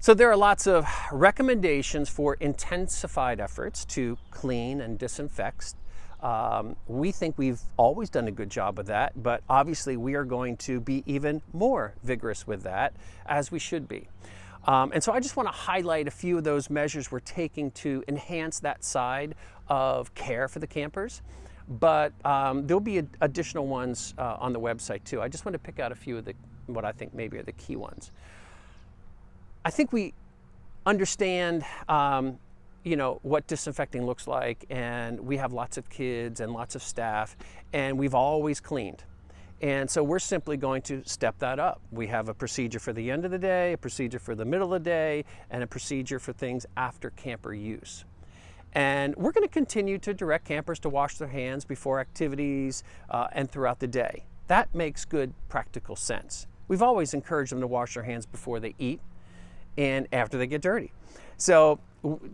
So there are lots of recommendations for intensified efforts to clean and disinfect. We think we've always done a good job of that, but obviously we are going to be even more vigorous with that, as we should be. And so I just want to highlight a few of those measures we're taking to enhance that side of care for the campers. But there'll be additional ones on the website too. I just want to pick out a few of what I think maybe are the key ones. I think we understand, what disinfecting looks like, and we have lots of kids and lots of staff, and we've always cleaned. And so we're simply going to step that up. We have a procedure for the end of the day, a procedure for the middle of the day, and a procedure for things after camper use. And we're going to continue to direct campers to wash their hands before activities and throughout the day. That makes good practical sense. We've always encouraged them to wash their hands before they eat and after they get dirty. So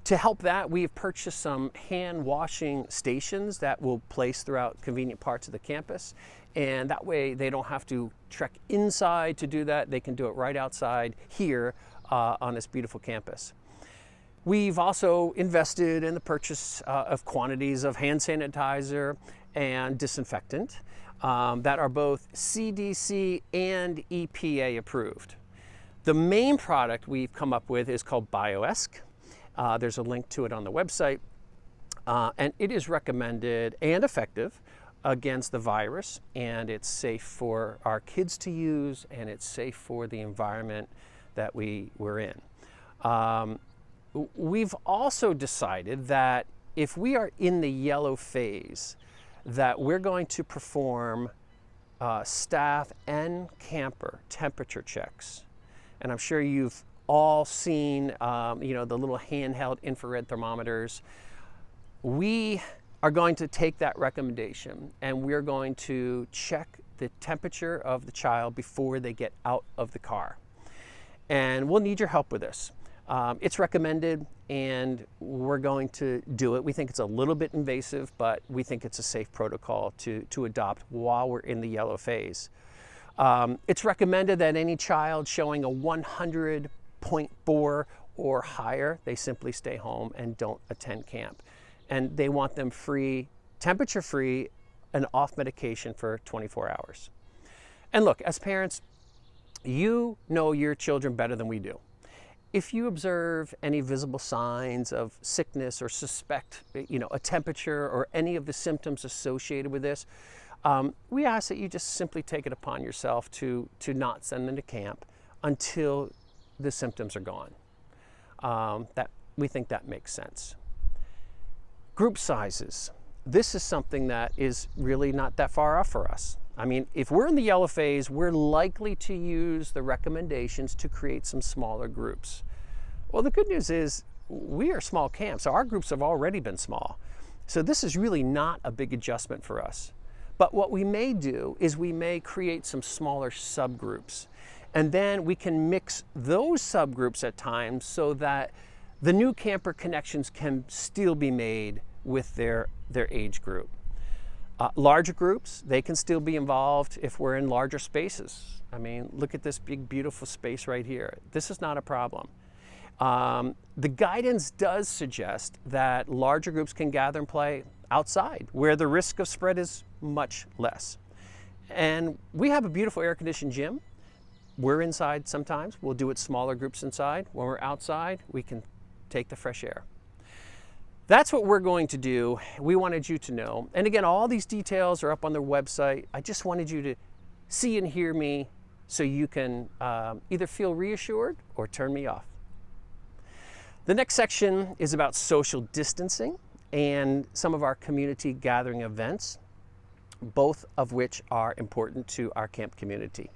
to help that, we've purchased some hand washing stations that we'll place throughout convenient parts of the campus. And that way they don't have to trek inside to do that. They can do it right outside here on this beautiful campus. We've also invested in the purchase of quantities of hand sanitizer and disinfectant that are both CDC and EPA approved. The main product we've come up with is called BioEsk. There's a link to it on the website. And it is recommended and effective against the virus, and it's safe for our kids to use, and it's safe for the environment that we're in. We've also decided that if we are in the yellow phase, that we're going to perform staff and camper temperature checks. And I'm sure you've all seen, the little handheld infrared thermometers. We are going to take that recommendation, and we're going to check the temperature of the child before they get out of the car. And we'll need your help with this. It's recommended, and we're going to do it. We think it's a little bit invasive, but we think it's a safe protocol to adopt while we're in the yellow phase. It's recommended that any child showing a 100.4 or higher, they simply stay home and don't attend camp. And they want them free, temperature free, and off medication for 24 hours. And look, as parents, you know your children better than we do. If you observe any visible signs of sickness or suspect, a temperature or any of the symptoms associated with this, we ask that you just simply take it upon yourself to not send them to camp until the symptoms are gone. We think that makes sense. Group sizes. This is something that is really not that far off for us. I mean, if we're in the yellow phase, we're likely to use the recommendations to create some smaller groups. Well, the good news is we are small camps, so our groups have already been small. So this is really not a big adjustment for us. But what we may do is we may create some smaller subgroups, and then we can mix those subgroups at times so that the new camper connections can still be made with their age group. Larger groups, they can still be involved if we're in larger spaces. I mean, look at this big, beautiful space right here. This is not a problem. The guidance does suggest that larger groups can gather and play outside, where the risk of spread is much less. And we have a beautiful air-conditioned gym. We're inside sometimes. We'll do it smaller groups inside. When we're outside, we can take the fresh air. That's what we're going to do. We wanted you to know. And again, all these details are up on the website. I just wanted you to see and hear me so you can either feel reassured or turn me off. The next section is about social distancing and some of our community gathering events, both of which are important to our camp community.